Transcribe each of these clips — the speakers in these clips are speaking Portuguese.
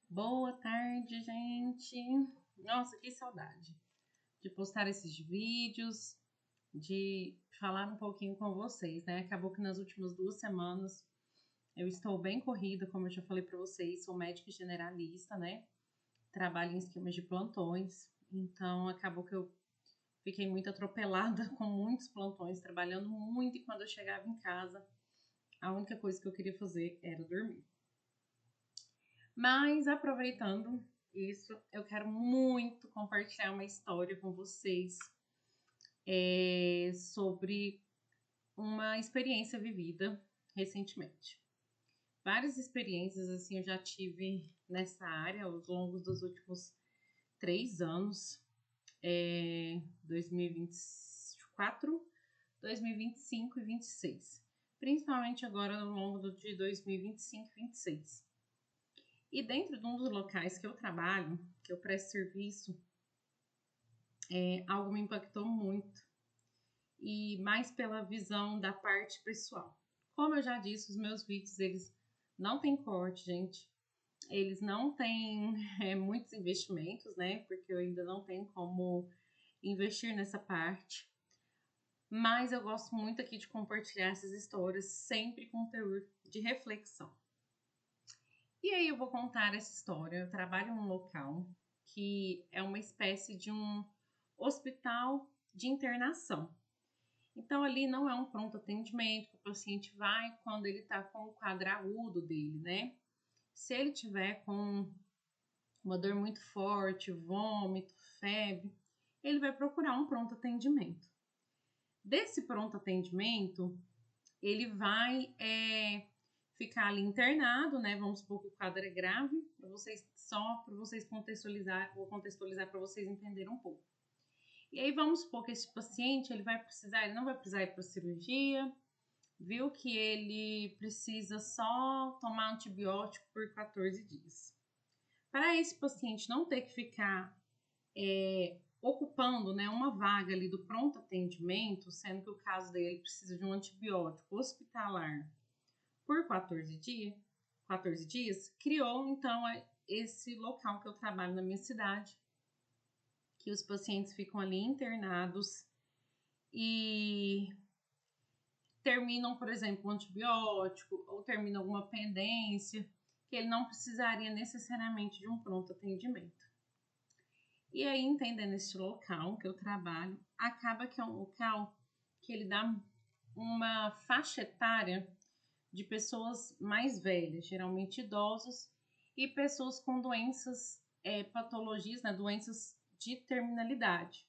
Boa tarde, gente. Nossa, que saudade de postar esses vídeos, de falar um pouquinho com vocês, né? Acabou que nas últimas 2 semanas eu estou bem corrida, como eu já falei para vocês, sou médica generalista, né? Trabalho em esquemas de plantões, então acabou que eu fiquei muito atropelada com muitos plantões, trabalhando muito e quando eu chegava em casa, a única coisa que eu queria fazer era dormir. Mas aproveitando isso, eu quero muito compartilhar uma história com vocês sobre uma experiência vivida recentemente. Várias experiências assim eu já tive nessa área ao longo dos últimos 3 anos, 2024, 2025 e 26. Principalmente agora ao longo de 2025 e 26. E dentro de um dos locais que eu trabalho, que eu presto serviço, algo me impactou muito. E mais pela visão da parte pessoal. Como eu já disse, os meus vídeos, eles não têm corte, gente. Eles não têm muitos investimentos, né? Porque eu ainda não tenho como investir nessa parte. Mas eu gosto muito aqui de compartilhar essas histórias, sempre com teor de reflexão. E aí eu vou contar essa história. Eu trabalho em um local que é uma espécie de um hospital de internação. Então ali não é um pronto atendimento, que o paciente vai quando ele está com o quadro agudo dele, né? Se ele tiver com uma dor muito forte, vômito, febre, ele vai procurar um pronto atendimento. Desse pronto atendimento, ele vai ficar ali internado, né? Vamos supor que o quadro é grave, para vocês contextualizar, vou contextualizar para vocês entenderem um pouco. E aí vamos supor que esse paciente ele não vai precisar ir para cirurgia, viu que ele precisa só tomar antibiótico por 14 dias. Para esse paciente não ter que ficar ocupando, né, uma vaga ali do pronto atendimento, sendo que o caso dele precisa de um antibiótico hospitalar por 14 dias, criou então esse local que eu trabalho na minha cidade, que os pacientes ficam ali internados e terminam, por exemplo, um antibiótico ou terminam alguma pendência que ele não precisaria necessariamente de um pronto atendimento. E aí, entendendo este local que eu trabalho, acaba que é um local que ele dá uma faixa etária de pessoas mais velhas, geralmente idosos, e pessoas com doenças, patologias, né, doenças de terminalidade.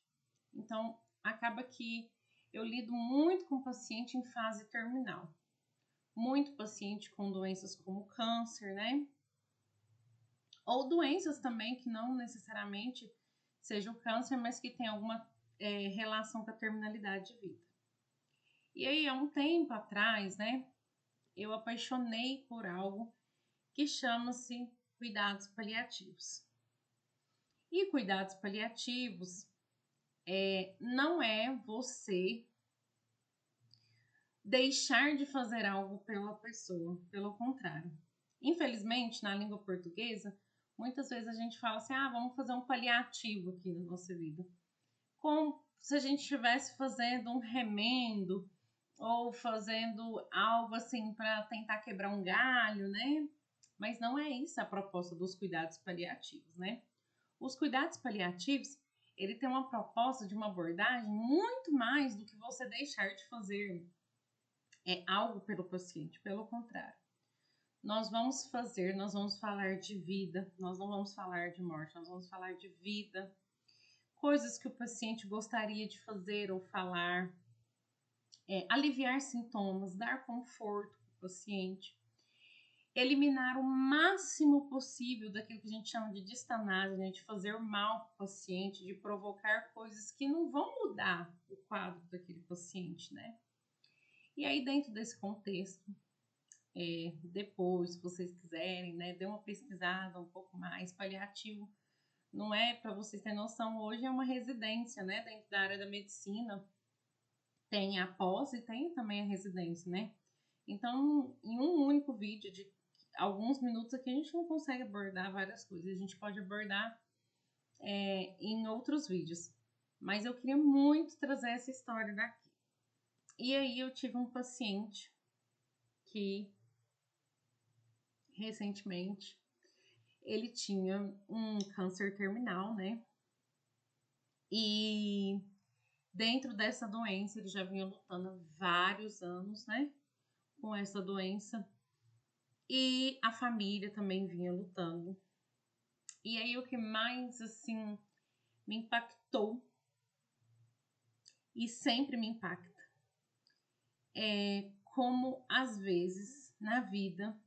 Então, acaba que eu lido muito com paciente em fase terminal. Muito paciente com doenças como câncer, né? Ou doenças também que não necessariamente seja o câncer, mas que tem alguma relação com a terminalidade de vida. E aí, há um tempo atrás, né, eu apaixonei por algo que chama-se cuidados paliativos. E cuidados paliativos não é você deixar de fazer algo pela pessoa, pelo contrário. Infelizmente, na língua portuguesa, muitas vezes a gente fala assim: ah, vamos fazer um paliativo aqui na nossa vida. Como se a gente estivesse fazendo um remendo ou fazendo algo assim para tentar quebrar um galho, né? Mas não é isso a proposta dos cuidados paliativos, né? Os cuidados paliativos, ele tem uma proposta de uma abordagem muito mais do que você deixar de fazer algo pelo paciente, pelo contrário. Nós vamos falar de vida, nós não vamos falar de morte, nós vamos falar de vida, coisas que o paciente gostaria de fazer ou falar, aliviar sintomas, dar conforto para o paciente, eliminar o máximo possível daquilo que a gente chama de distanase, né, de fazer mal para o paciente, de provocar coisas que não vão mudar o quadro daquele paciente, né? E aí, dentro desse contexto, depois, se vocês quiserem, né, dê uma pesquisada um pouco mais. Paliativo não é, para vocês terem noção, hoje é uma residência, né, dentro da área da medicina. Tem a pós e tem também a residência, né? Então, em um único vídeo alguns minutos aqui a gente não consegue abordar várias coisas, a gente pode abordar em outros vídeos, mas eu queria muito trazer essa história daqui. E aí eu tive um paciente que recentemente ele tinha um câncer terminal, né? E dentro dessa doença ele já vinha lutando há vários anos, né? Com essa doença. E a família também vinha lutando. E aí o que mais, assim, me impactou e sempre me impacta é como, às vezes, na vida,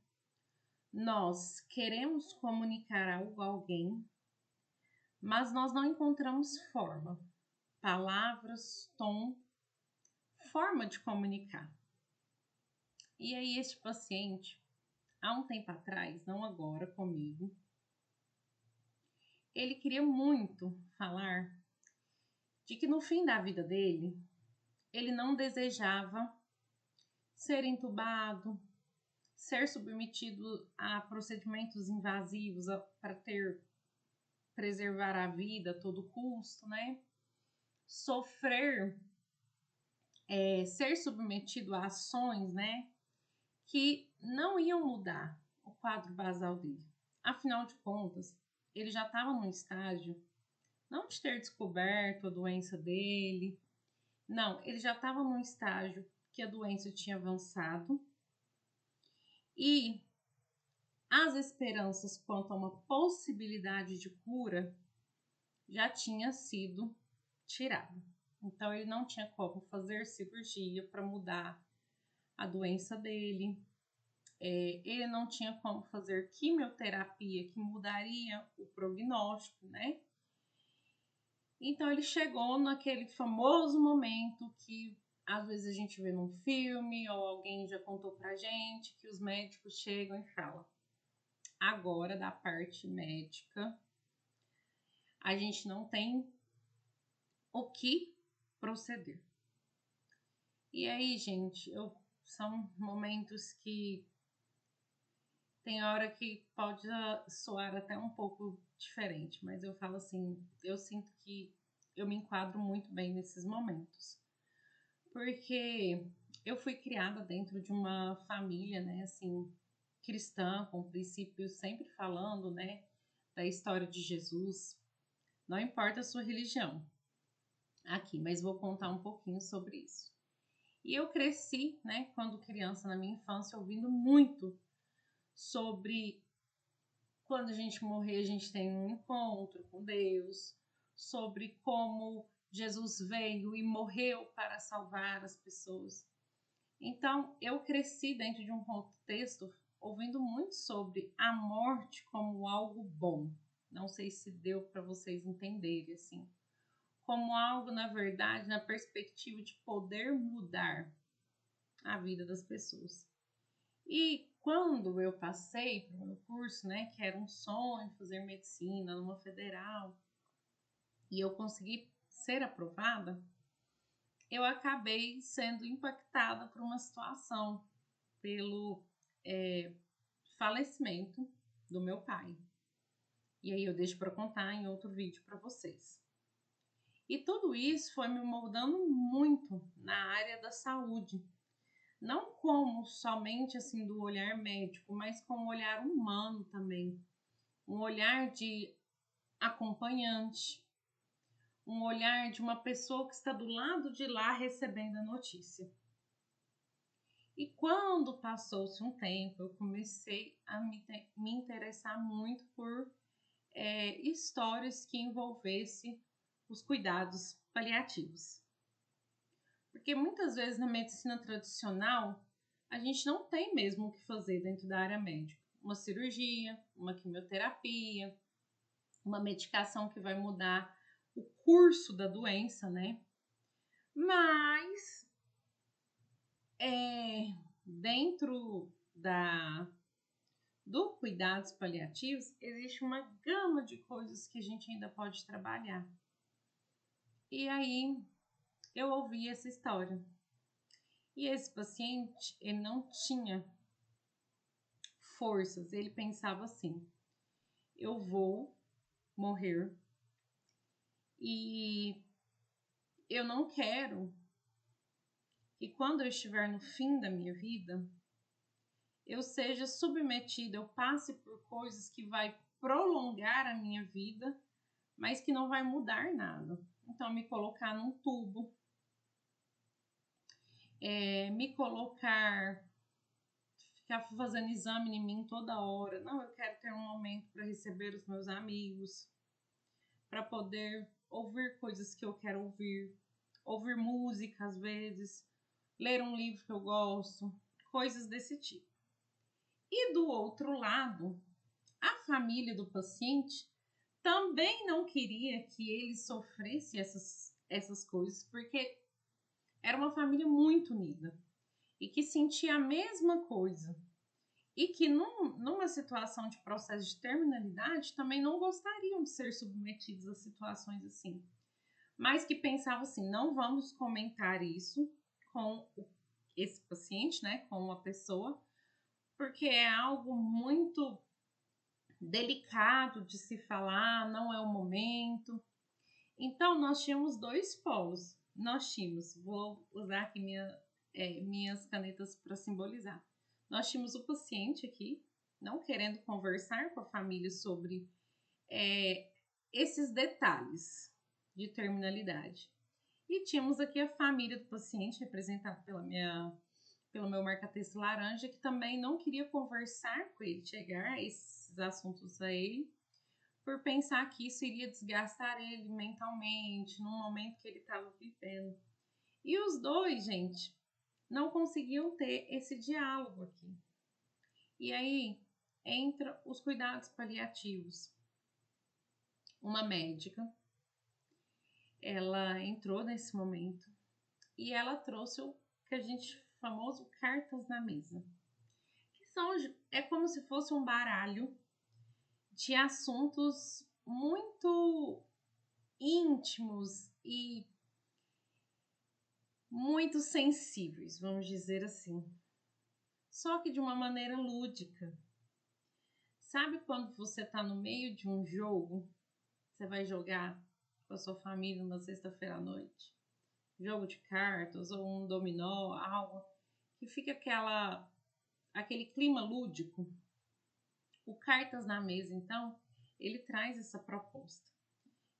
nós queremos comunicar algo a alguém, mas nós não encontramos forma, palavras, tom, forma de comunicar. E aí este paciente, há um tempo atrás, não agora comigo, ele queria muito falar de que no fim da vida dele, ele não desejava ser entubado, ser submetido a procedimentos invasivos para preservar a vida a todo custo, né? Sofrer, ser submetido a ações, né? Que não iam mudar o quadro basal dele. Afinal de contas, ele já estava num estágio, não de ter descoberto a doença dele, não, ele já estava num estágio que a doença tinha avançado e as esperanças quanto a uma possibilidade de cura já tinha sido tirada. Então ele não tinha como fazer cirurgia para mudar a doença dele. Ele não tinha como fazer quimioterapia que mudaria o prognóstico, né? Então ele chegou naquele famoso momento que às vezes a gente vê num filme ou alguém já contou pra gente que os médicos chegam e falam: agora da parte médica a gente não tem o que proceder. E aí, gente, são momentos que tem hora que pode soar até um pouco diferente, mas eu falo assim, eu sinto que eu me enquadro muito bem nesses momentos. Porque eu fui criada dentro de uma família, né, assim, cristã, com princípios sempre falando, né, da história de Jesus. Não importa a sua religião aqui, mas vou contar um pouquinho sobre isso. E eu cresci, né, quando criança, na minha infância, ouvindo muito sobre quando a gente morrer, a gente tem um encontro com Deus, sobre como Jesus veio e morreu para salvar as pessoas. Então, eu cresci dentro de um contexto ouvindo muito sobre a morte como algo bom. Não sei se deu para vocês entenderem assim. Como algo, na verdade, na perspectiva de poder mudar a vida das pessoas. E quando eu passei para o meu curso, né, que era um sonho fazer medicina numa federal, e eu consegui ser aprovada, eu acabei sendo impactada por uma situação, pelo falecimento do meu pai. E aí eu deixo para contar em outro vídeo para vocês. E tudo isso foi me moldando muito na área da saúde. Não como somente assim do olhar médico, mas com o olhar humano também. Um olhar de acompanhante, um olhar de uma pessoa que está do lado de lá recebendo a notícia. E quando passou-se um tempo, eu comecei a me interessar muito por histórias que envolvessem os cuidados paliativos. Porque muitas vezes na medicina tradicional, a gente não tem mesmo o que fazer dentro da área médica. Uma cirurgia, uma quimioterapia, uma medicação que vai mudar o curso da doença, né? Mas dentro do cuidados paliativos, existe uma gama de coisas que a gente ainda pode trabalhar. E aí eu ouvi essa história. E esse paciente, ele não tinha forças. Ele pensava assim: eu vou morrer e eu não quero que quando eu estiver no fim da minha vida, eu seja submetida, eu passe por coisas que vai prolongar a minha vida, mas que não vai mudar nada. Então, me colocar num tubo, me colocar, ficar fazendo exame em mim toda hora. Não, eu quero ter um momento para receber os meus amigos, para poder ouvir coisas que eu quero ouvir música às vezes, ler um livro que eu gosto, coisas desse tipo. E do outro lado, a família do paciente também não queria que ele sofresse essas coisas, porque era uma família muito unida e que sentia a mesma coisa. E que numa situação de processo de terminalidade também não gostariam de ser submetidos a situações assim. Mas que pensavam assim: não vamos comentar isso com esse paciente, né, com uma pessoa, porque é algo muito delicado de se falar, não é o momento. Então, nós tínhamos dois polos. Nós tínhamos, vou usar aqui minhas canetas para simbolizar. Nós tínhamos o paciente aqui, não querendo conversar com a família sobre esses detalhes de terminalidade. E tínhamos aqui a família do paciente, representada pelo meu marca-texto laranja, que também não queria conversar com ele, chegar esses assuntos a ele, por pensar que isso iria desgastar ele mentalmente, no momento que ele estava vivendo. E os dois, gente, não conseguiam ter esse diálogo aqui. E aí entra os cuidados paliativos. Uma médica, ela entrou nesse momento e ela trouxe o que a gente famoso cartas na mesa, que é como se fosse um baralho de assuntos muito íntimos e muito sensíveis, vamos dizer assim. Só que de uma maneira lúdica. Sabe quando você está no meio de um jogo, você vai jogar com a sua família numa sexta-feira à noite? Jogo de cartas ou um dominó, algo que fica aquele clima lúdico. O Cartas na Mesa, então, ele traz essa proposta.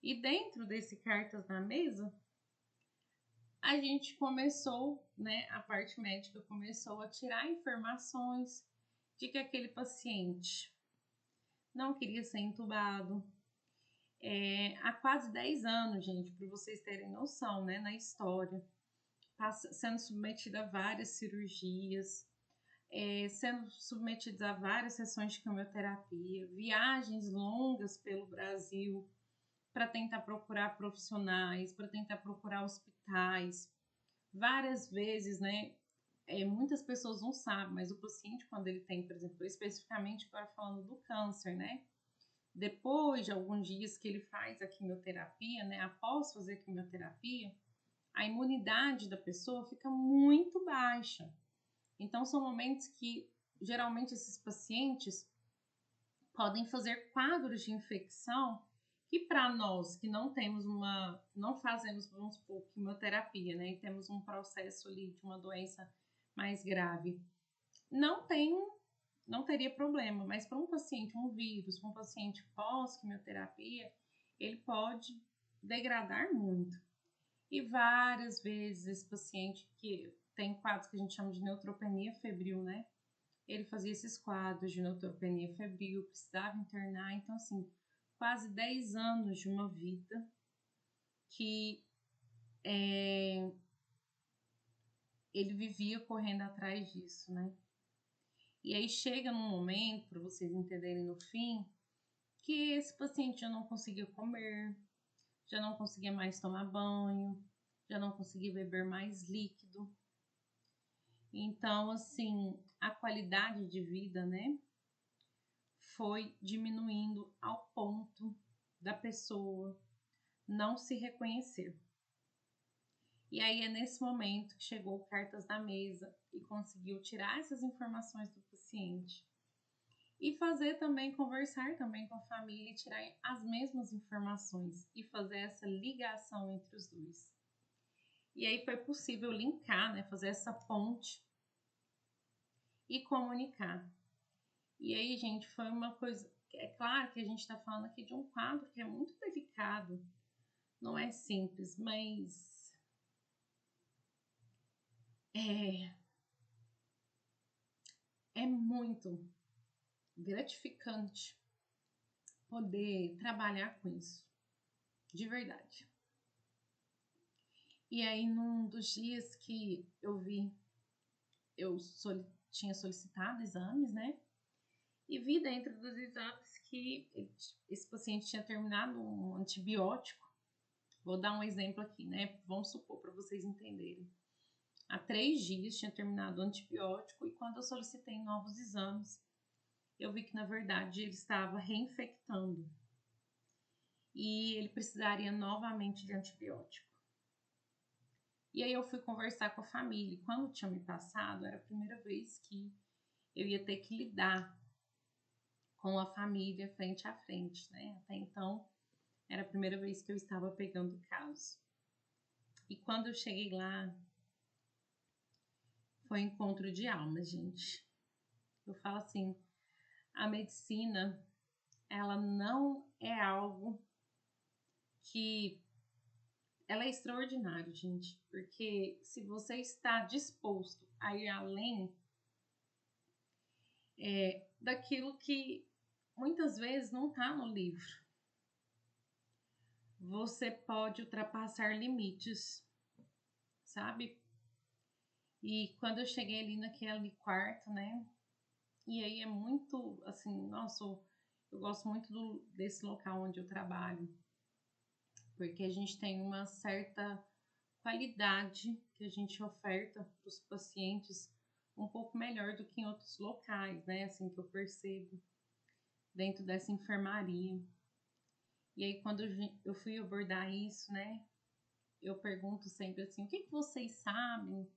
E dentro desse Cartas na Mesa, a gente começou, né, a parte médica começou a tirar informações de que aquele paciente não queria ser entubado. Há quase 10 anos, gente, para vocês terem noção, né, na história, sendo submetida a várias cirurgias, sendo submetidos a várias sessões de quimioterapia, viagens longas pelo Brasil para tentar procurar profissionais, para tentar procurar hospitais. Várias vezes, né? Muitas pessoas não sabem, mas o paciente, quando ele tem, por exemplo, especificamente agora falando do câncer, né? Depois de alguns dias que ele faz a quimioterapia, né? Após fazer a quimioterapia, a imunidade da pessoa fica muito baixa. Então, são momentos que, geralmente, esses pacientes podem fazer quadros de infecção que, para nós que não fazemos, vamos supor, quimioterapia, né, e temos um processo ali de uma doença mais grave, não teria problema, mas para um paciente, um vírus, para um paciente pós-quimioterapia, ele pode degradar muito. E várias vezes esse paciente que tem quadros que a gente chama de neutropenia febril, né? Ele fazia esses quadros de neutropenia febril, precisava internar. Então, assim, quase 10 anos de uma vida que ele vivia correndo atrás disso, né? E aí chega num momento, para vocês entenderem no fim, que esse paciente já não conseguia comer, já não conseguia mais tomar banho, já não conseguia beber mais líquido. Então, assim, a qualidade de vida, né, foi diminuindo ao ponto da pessoa não se reconhecer. E aí é nesse momento que chegou o Cartas na Mesa e conseguiu tirar essas informações do paciente E fazer também, conversar também com a família e tirar as mesmas informações e fazer essa ligação entre os dois. E aí foi possível linkar, né, fazer essa ponte e comunicar. E aí, gente, foi uma coisa... É claro que a gente está falando aqui de um quadro que é muito delicado, não é simples, mas é muito gratificante poder trabalhar com isso, de verdade. E aí, num dos dias que eu vi, eu tinha solicitado exames, né? E vi dentro dos exames que esse paciente tinha terminado um antibiótico. Vou dar um exemplo aqui, né? Vamos supor, para vocês entenderem. Há 3 dias tinha terminado o antibiótico e quando eu solicitei novos exames, eu vi que, na verdade, ele estava reinfectando. E ele precisaria novamente de antibiótico. E aí eu fui conversar com a família. E quando tinha me passado, era a primeira vez que eu ia ter que lidar com a família frente a frente, né? Até então, era a primeira vez que eu estava pegando o caso. E quando eu cheguei lá, foi um encontro de almas, gente. Eu falo assim, a medicina, ela não é algo que... Ela é extraordinária, gente, porque se você está disposto a ir além daquilo que muitas vezes não está no livro, você pode ultrapassar limites, sabe? E quando eu cheguei ali naquele quarto, né? E aí é muito, assim, nossa, eu gosto muito desse local onde eu trabalho, porque a gente tem uma certa qualidade que a gente oferta para os pacientes um pouco melhor do que em outros locais, né? Assim que eu percebo dentro dessa enfermaria. E aí quando eu fui abordar isso, né? Eu pergunto sempre assim, o que vocês sabem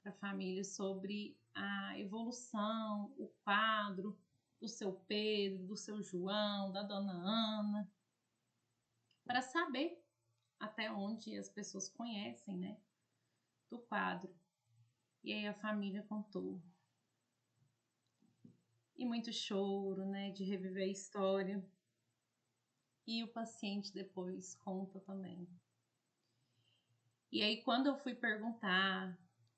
para a família sobre a evolução, o quadro do seu Pedro, do seu João, da dona Ana, para saber até onde as pessoas conhecem, né, do quadro. E aí a família contou. E muito choro, né, de reviver a história. E o paciente depois conta também. E aí quando eu fui perguntar,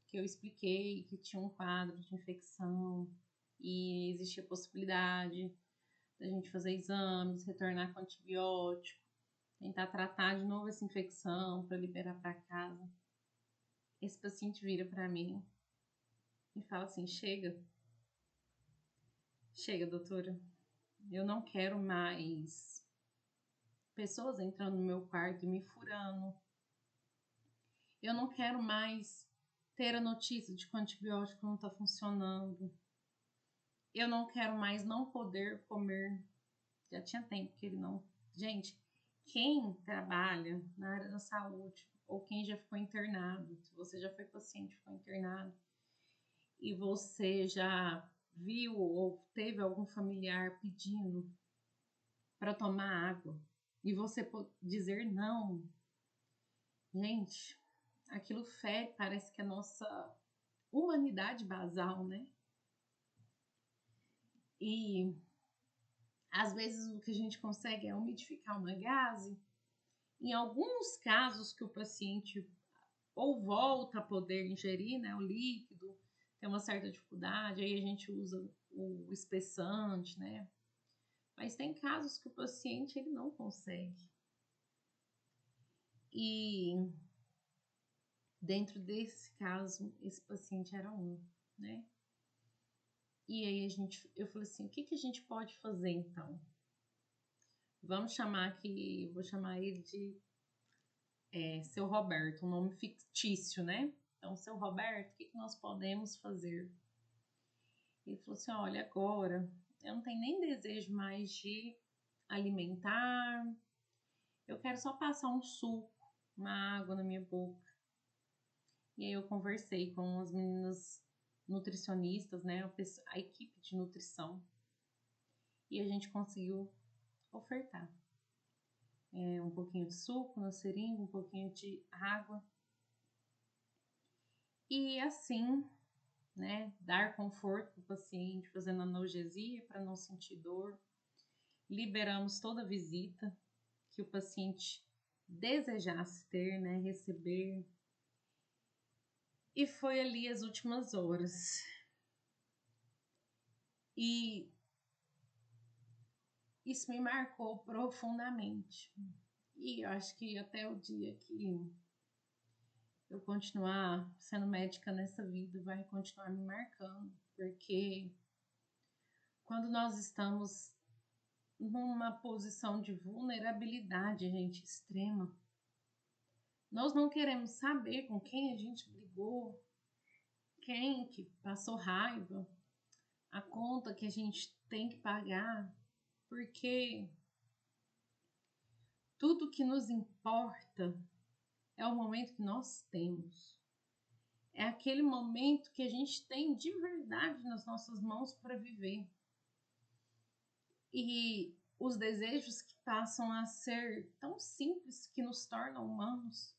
que eu expliquei que tinha um quadro de infecção e existia a possibilidade da gente fazer exames, retornar com antibiótico, tentar tratar de novo essa infecção para liberar para casa. Esse paciente vira para mim e fala assim: chega, doutora, eu não quero mais pessoas entrando no meu quarto e me furando. Eu não quero mais ter a notícia de que o antibiótico não está funcionando. Eu não quero mais não poder comer. Já tinha tempo que ele não... Gente, quem trabalha na área da saúde ou quem já ficou internado, se você já foi paciente, ficou internado, e você já viu ou teve algum familiar pedindo para tomar água e você dizer não, gente, aquilo fere, parece que a nossa humanidade basal, né? E às vezes o que a gente consegue é umidificar uma gaze. Em alguns casos que o paciente ou volta a poder ingerir, né, o líquido, tem uma certa dificuldade, aí a gente usa o espessante, né? Mas tem casos que o paciente ele não consegue. E dentro desse caso, esse paciente era um, né? E aí eu falei assim, o que a gente pode fazer então? Vamos chamar aqui, vou chamar ele de Seu Roberto, um nome fictício, né? Então, Seu Roberto, o que nós podemos fazer? Ele falou assim, olha, agora eu não tenho nem desejo mais de alimentar, eu quero só passar um suco, uma água na minha boca. E aí eu conversei com as meninas nutricionistas, né, a equipe de nutrição. e a gente conseguiu ofertar. Um pouquinho de suco na seringa, um pouquinho de água. E assim, né, dar conforto para o paciente, fazendo analgesia para não sentir dor. Liberamos toda a visita que o paciente desejasse ter, né, receber. E foi ali as últimas horas. E isso me marcou profundamente. E eu acho que até o dia que eu continuar sendo médica nessa vida vai continuar me marcando, porque quando nós estamos numa posição de vulnerabilidade, gente, extrema, nós não queremos saber com quem a gente brigou, quem que passou raiva, a conta que a gente tem que pagar, porque tudo que nos importa é o momento que nós temos. É aquele momento que a gente tem de verdade nas nossas mãos para viver. E os desejos que passam a ser tão simples que nos tornam humanos.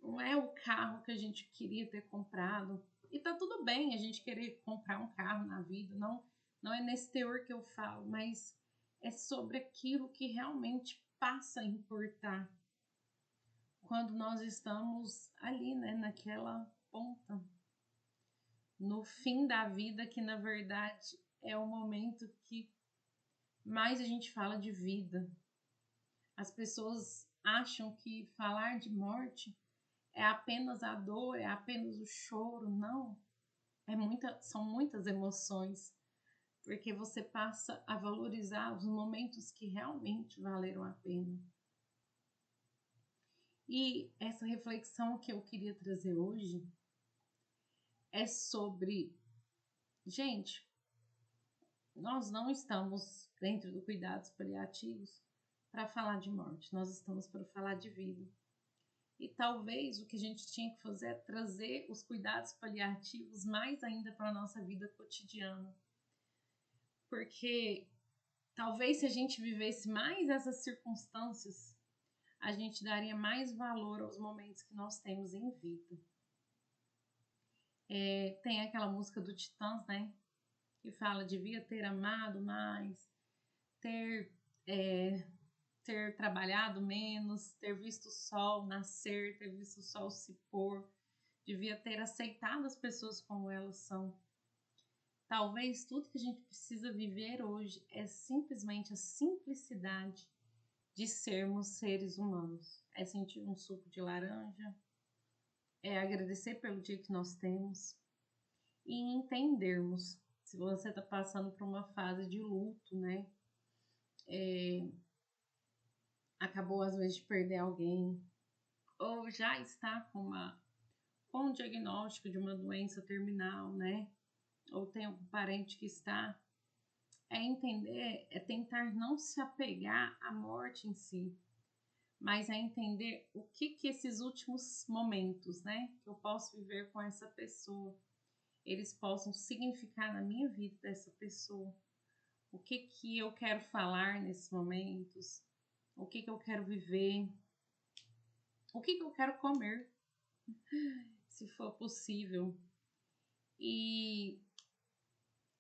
Não é o carro que a gente queria ter comprado. E tá tudo bem a gente querer comprar um carro na vida. Não é nesse teor que eu falo, mas é sobre aquilo que realmente passa a importar quando nós estamos ali, né, naquela ponta, no fim da vida, que na verdade é o momento que mais a gente fala de vida. As pessoas acham que falar de morte é apenas a dor, é apenas o choro. Não, são muitas emoções, porque você passa a valorizar os momentos que realmente valeram a pena. E essa reflexão que eu queria trazer hoje é sobre, gente, nós não estamos dentro do cuidados paliativos para falar de morte, nós estamos para falar de vida. E talvez o que a gente tinha que fazer é trazer os cuidados paliativos mais ainda para a nossa vida cotidiana. Porque talvez se a gente vivesse mais essas circunstâncias, a gente daria mais valor aos momentos que nós temos em vida. Tem aquela música do Titãs, né? Que fala, devia ter amado mais, ter trabalhado menos, ter visto o sol nascer, ter visto o sol se pôr, devia ter aceitado as pessoas como elas são. Talvez tudo que a gente precisa viver hoje é simplesmente a simplicidade de sermos seres humanos. É sentir um suco de laranja, é agradecer pelo dia que nós temos e entendermos. Se você está passando por uma fase de luto, né? Acabou às vezes de perder alguém, ou já está com um diagnóstico de uma doença terminal, né? Ou tem algum parente que está, é tentar não se apegar à morte em si, mas é entender o que esses últimos momentos, né, que eu posso viver com essa pessoa, eles possam significar na minha vida dessa pessoa. O que eu quero falar nesses momentos, o que eu quero viver, o que eu quero comer, se for possível. E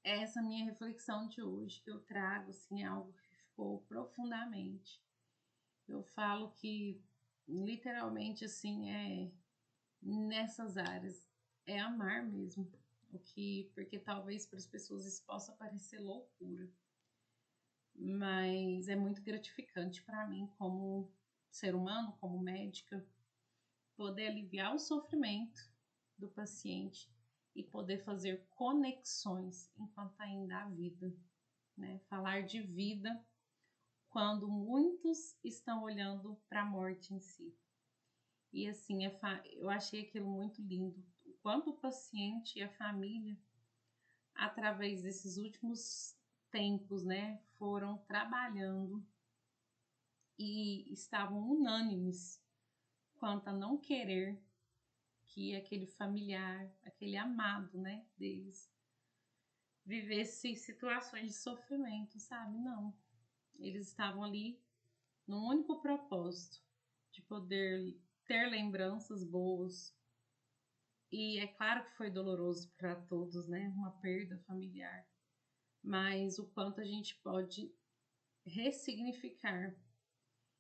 essa minha reflexão de hoje que eu trago, assim, é algo que ficou profundamente. Eu falo que, literalmente, assim, nessas áreas, é amar mesmo. Porque talvez para as pessoas isso possa parecer loucura. Mas é muito gratificante para mim, como ser humano, como médica, poder aliviar o sofrimento do paciente e poder fazer conexões enquanto ainda há vida, né? Falar de vida quando muitos estão olhando para a morte em si. E assim, eu achei aquilo muito lindo, o quanto o paciente e a família, através desses últimos tempos, né, foram trabalhando e estavam unânimes quanto a não querer que aquele familiar, aquele amado, né, deles, vivesse situações de sofrimento, sabe? Não. Eles estavam ali num único propósito, de poder ter lembranças boas. E é claro que foi doloroso para todos, né? Uma perda familiar. Mas o quanto a gente pode ressignificar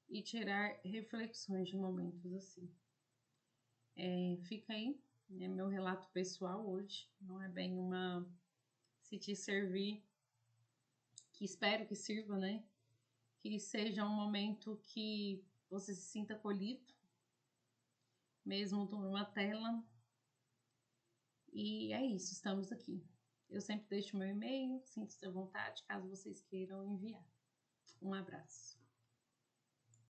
e tirar reflexões de momentos assim. Fica aí, né, meu relato pessoal hoje. Não é bem uma... Se te servir, que espero que sirva, né? Que seja um momento que você se sinta acolhido, mesmo numa tela. E é isso, estamos aqui. Eu sempre deixo meu e-mail, sinto-se à vontade, caso vocês queiram enviar. Um abraço.